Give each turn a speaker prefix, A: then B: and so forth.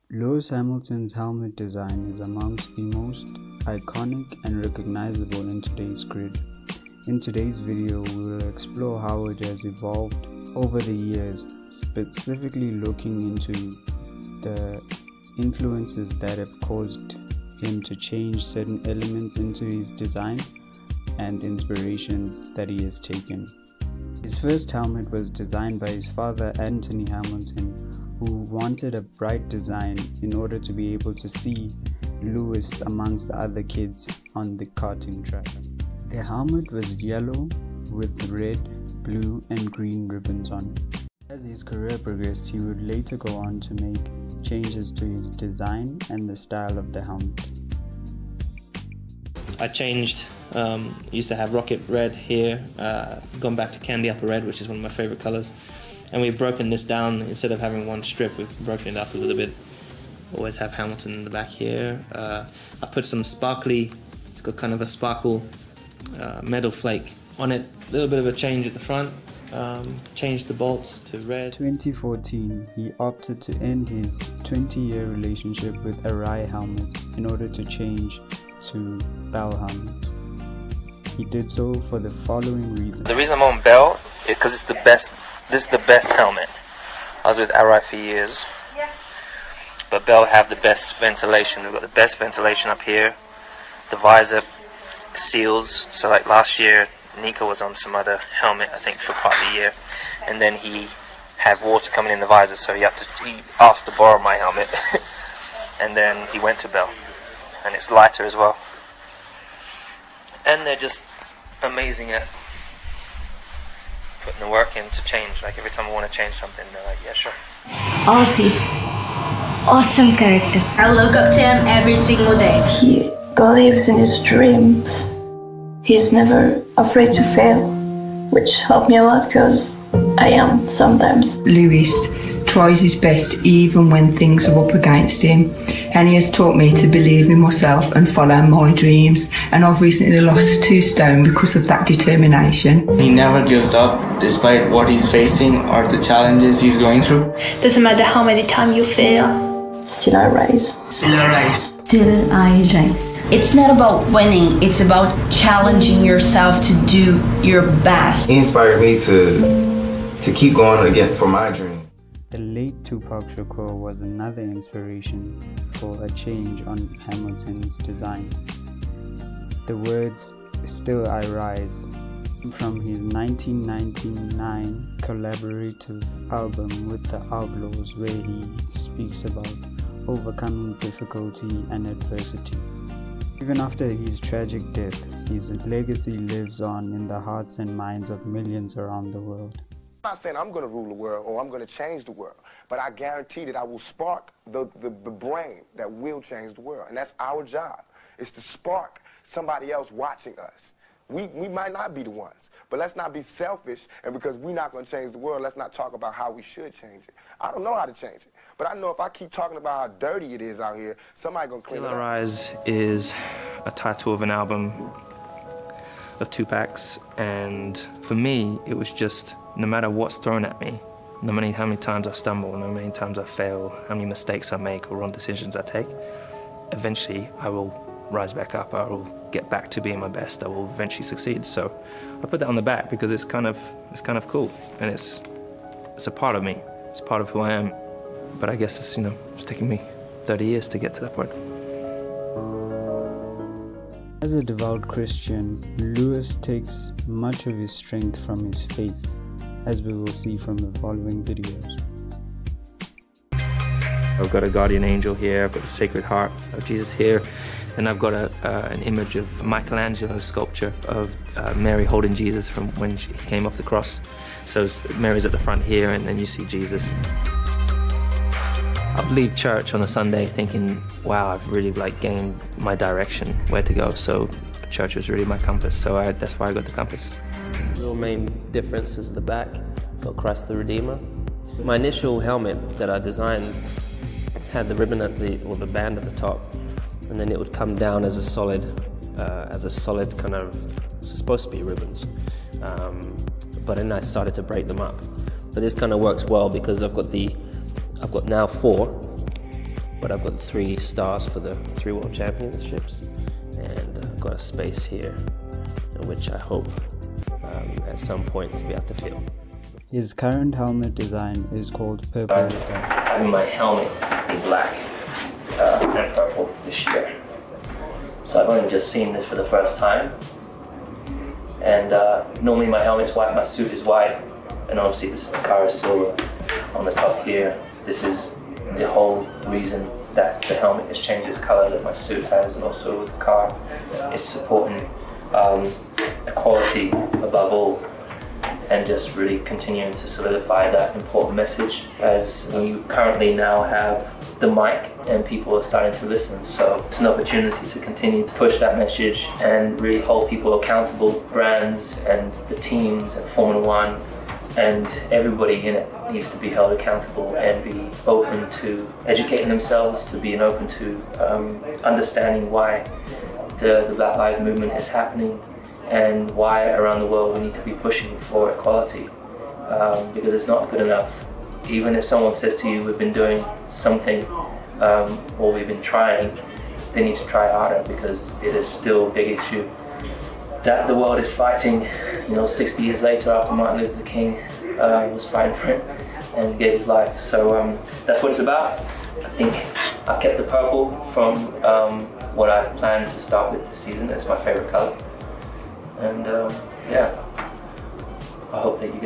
A: Lewis Hamilton's helmet design is amongst the most iconic and recognizable in today's grid. In today's video, we will explore how it has evolved over the years, specifically looking into the influences that have caused him to change certain elements into his design and inspirations that he has taken. His first helmet was designed by his father, Anthony Hamilton, who wanted a bright design in order to be able to see Lewis amongst the other kids on the karting track. The helmet was yellow with red, blue and green ribbons on it. As his career progressed, he would later go on to make changes to his design and the style of the helmet.
B: I changed, used to have rocket red here, gone back to candy apple red, which is one of my favorite colors. And we've broken this down. Instead of having one strip, we've broken it up a little bit. Always have Hamilton in the back here. I put some sparkly, it's got kind of a sparkle metal flake on it. A little bit of a change at the front. Changed the bolts to red.
A: In 2014, he opted to end his 20-year relationship with Arai helmets in order to change to Bell helmets. He did so for the following reason.
C: The reason I'm on Bell is because it's the best. This is the best helmet. I was with Arai for years, but Bell have the best ventilation. They've got the best ventilation up here. The visor seals. So like last year, Nico was on some other helmet, I think, for part of the year, and then he had water coming in the visor, so he asked to borrow my helmet, and then he went to Bell, and it's lighter as well. And they're just amazing at putting the work in to change. Like every time I want to change something, they're like, yeah, sure.
D: Artist, awesome character.
E: I look up to him every single day.
F: He believes in his dreams. He's never afraid to fail, which helped me a lot because I am sometimes.
G: Lewis tries his best even when things are up against him, and he has taught me to believe in myself and follow my dreams, and I've recently lost 2 stone because of that determination.
H: He never gives up despite what he's facing or the challenges he's going through.
E: Doesn't matter how many times you fail.
F: Still I rise.
D: Still I rise.
I: It's not about winning, it's about challenging yourself to do your best.
J: He inspired me to keep going again for my dream.
A: The late Tupac Shakur was another inspiration for a change on Hamilton's design. The words "Still I Rise" from his 1999 collaborative album with the Outlaws, where he speaks about overcoming difficulty and adversity. Even after his tragic death, his legacy lives on in the hearts and minds of millions around the world.
K: I'm not saying I'm going to rule the world or I'm going to change the world, but I guarantee that I will spark the brain that will change the world. And that's our job, is to spark somebody else watching us. We might not be the ones, but let's not be selfish, and because we're not going to change the world, let's not talk about how we should change it. I don't know how to change it, but I know if I keep talking about how dirty it is out here, somebody's going to clean it up.
B: Still I Rise is a title of an album of Tupac's, and for me, it was just, no matter what's thrown at me, no matter how many times I stumble, no matter how many times I fail, how many mistakes I make or wrong decisions I take, eventually I will rise back up, I will get back to being my best, I will eventually succeed. So I put that on the back because it's kind of cool, and it's a part of me, it's part of who I am. But I guess it's, it's taken me 30 years to get to that point.
A: As a devout Christian, Lewis takes much of his strength from his faith, as we will see from the following videos.
B: I've got a guardian angel here, I've got the Sacred Heart of Jesus here, and I've got an image of Michelangelo sculpture of Mary holding Jesus from when she came off the cross. So Mary's at the front here, and then you see Jesus. I'd leave church on a Sunday thinking, wow, I've really gained my direction, where to go. So church was really my compass, so that's why I got the compass. The real main difference is the back, got Christ the Redeemer. My initial helmet that I designed had the ribbon or the band at the top, and then it would come down as a solid kind of, it's supposed to be ribbons. But then I started to break them up. But this kind of works well because I've got now 4, but I've got 3 stars for the 3 World Championships, and I've got a space here, which I hope at some point to be able to fill.
A: His current helmet design is called Purple.
B: Having my helmet be black and purple this year. So I've only just seen this for the first time. And normally my helmet's white, my suit is white, and obviously this car is silver on the top here. This is the whole reason that the helmet has changed its color that my suit has, and also with the car. It's supporting equality above all, and just really continuing to solidify that important message, as we currently now have the mic and people are starting to listen. So it's an opportunity to continue to push that message and really hold people accountable, brands and the teams and Formula One, and everybody in it needs to be held accountable and be open to educating themselves, to being open to understanding why the Black Lives Movement is happening, and why around the world we need to be pushing for equality, because it's not good enough. Even if someone says to you, we've been doing something, or we've been trying, they need to try harder, because it is still a big issue that the world is fighting. 60 years later, after Martin Luther King was fighting for it and gave his life. So that's what it's about. I think I kept the purple from what I planned to start with this season. It's my favorite color. And yeah, I hope that you get